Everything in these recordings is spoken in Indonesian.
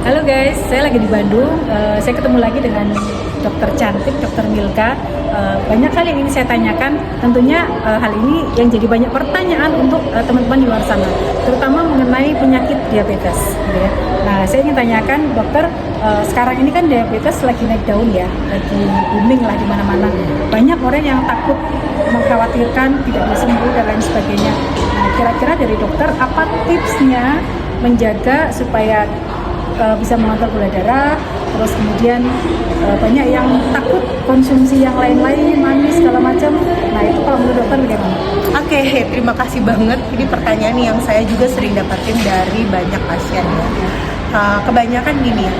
Halo guys, saya lagi di Bandung. Saya ketemu lagi dengan dokter cantik, dokter Milka. Banyak hal yang ingin saya tanyakan. Tentunya hal ini yang jadi banyak pertanyaan untuk teman-teman di luar sana, terutama mengenai penyakit diabetes. Gitu ya. Nah, saya ingin tanyakan, dokter, sekarang ini kan diabetes lagi naik daun ya, lagi booming lah di mana-mana. Banyak orang yang takut, mengkhawatirkan tidak bisa sembuh dan lain sebagainya. Nah, kira-kira dari dokter apa tipsnya menjaga supaya bisa mengontrol gula darah, terus kemudian banyak yang takut konsumsi yang lain-lain, manis segala macam. Nah itu kalau menurut dokter bagaimana? Oke, terima kasih banget. Ini pertanyaan yang saya juga sering dapatin dari banyak pasien ya. Kebanyakan gini ya,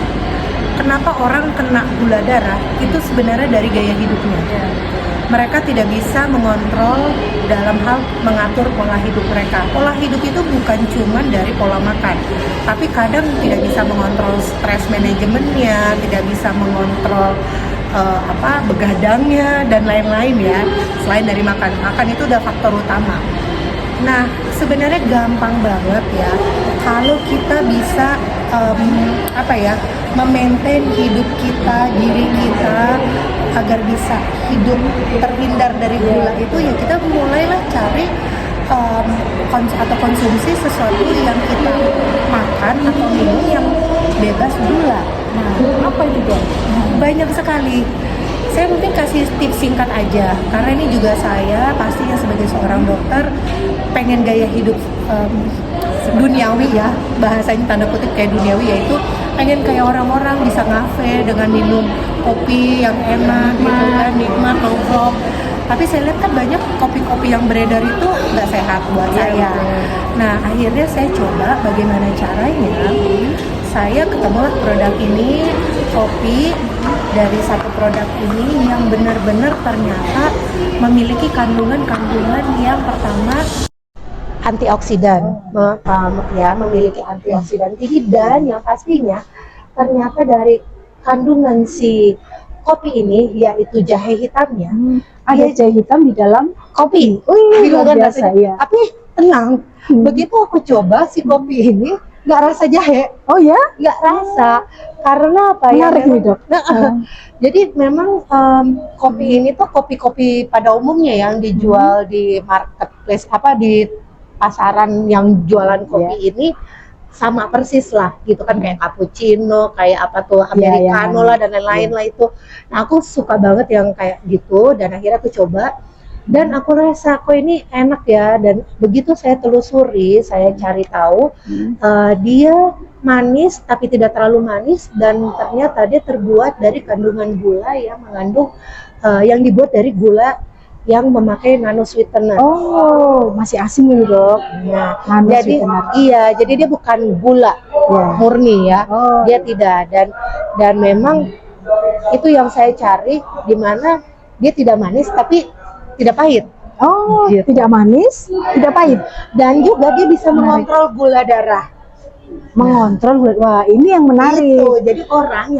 kenapa orang kena gula darah itu sebenarnya dari gaya hidupnya. Mereka tidak bisa mengontrol dalam hal mengatur pola hidup mereka. Pola hidup itu bukan cuma dari pola makan, tapi kadang tidak bisa mengontrol stres manajemennya, tidak bisa mengontrol begadangnya dan lain-lain ya. Selain dari makan itu udah faktor utama. Nah, sebenarnya gampang banget ya kalau kita bisa memaintain hidup kita, diri kita agar bisa hidup terhindar dari gula itu ya kita mulailah cari atau konsumsi sesuatu yang kita makan atau minum yang bebas gula. Nah, apa itu dong? Banyak sekali. Saya mungkin kasih tips singkat aja, karena ini juga saya pastinya sebagai seorang dokter pengen gaya hidup duniawi ya, bahasanya tanda kutip kayak duniawi, yaitu pengen kayak orang-orang bisa ngafe dengan minum kopi yang enak gitu kan, nikmat, nongkrong. Tapi saya lihat kan banyak kopi-kopi yang beredar itu nggak sehat buat saya. Nah akhirnya saya coba bagaimana caranya. Saya ketemu produk ini, kopi dari satu produk ini yang benar-benar ternyata memiliki kandungan-kandungan yang pertama antioksidan, memiliki antioksidan tinggi, dan yang pastinya ternyata dari kandungan si kopi ini yaitu jahe hitamnya. Ada jahe hitam di dalam kopi. Luar biasa ya. Tapi tenang, begitu aku coba si kopi ini nggak rasa jahe. Oh ya? Nggak rasa. Karena apa ya? Menarik nih dok. Jadi memang kopi ini tuh kopi-kopi pada umumnya yang dijual di marketplace di pasaran yang jualan kopi ini sama persis lah gitu kan, kayak cappuccino, kayak apa tuh americano lah dan lain-lain lah itu. Nah aku suka banget yang kayak gitu, dan akhirnya aku coba dan aku rasa kok ini enak ya. Dan begitu saya telusuri, saya cari tahu dia manis tapi tidak terlalu manis, dan ternyata dia terbuat dari kandungan gula yang mengandung yang dibuat dari gula yang memakai nano sweetener. Oh, masih asing nih dok. Nah, Nano jadi sweetener. iya, jadi dia bukan gula murni ya. Oh. Dia tidak, dan memang itu yang saya cari, di mana dia tidak manis tapi tidak pahit. Oh, Gitu. tidak manis, tidak pahit. Dan juga dia bisa mengontrol gula darah. Mengontrol. Wah, ini yang menarik. Itu, jadi orang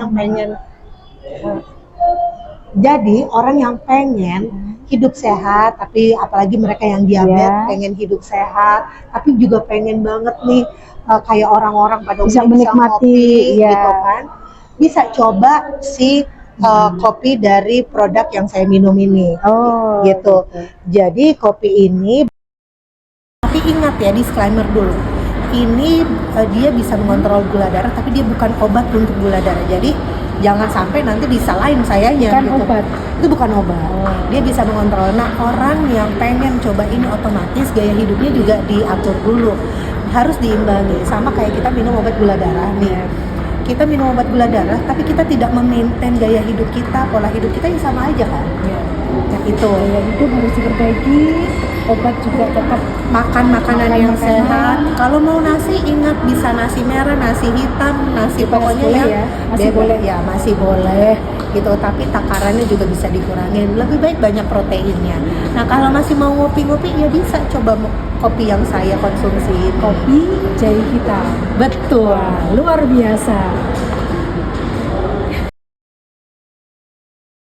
yang pengen hidup sehat, tapi apalagi mereka yang diabetes pengen hidup sehat, tapi juga pengen banget nih kayak orang-orang pada bisa umumnya menikmati, ngopi, gitu kan. Bisa coba si kopi dari produk yang saya minum ini. Oh, gitu. Jadi kopi ini, tapi ingat ya, disclaimer dulu. Ini dia bisa mengontrol gula darah, tapi dia bukan obat untuk gula darah. Jadi jangan sampai nanti disalahin sayanya. Bukan gitu. obat. Itu bukan obat. Dia bisa mengontrol. Nah, orang yang pengen coba ini otomatis gaya hidupnya juga diatur dulu. Harus diimbangi. Sama kayak kita minum obat gula darah nih. Kita minum obat gula darah, tapi kita tidak memaintain gaya hidup kita, pola hidup kita yang sama aja kan. Nah, itu. Gaya hidup harus diperbaiki, obat juga tetap makan makanan yang sehat. Kalau mau nasi, ingat bisa nasi merah, nasi hitam, nasi pokoknya boleh yang ya? Masih boleh ya, masih boleh gitu. Tapi takarannya juga bisa dikurangin. Lebih baik banyak proteinnya. Nah kalau masih mau ngopi-ngopi ya bisa coba kopi yang saya konsumsi. kopi jahe hitam. Betul. Wah, luar biasa.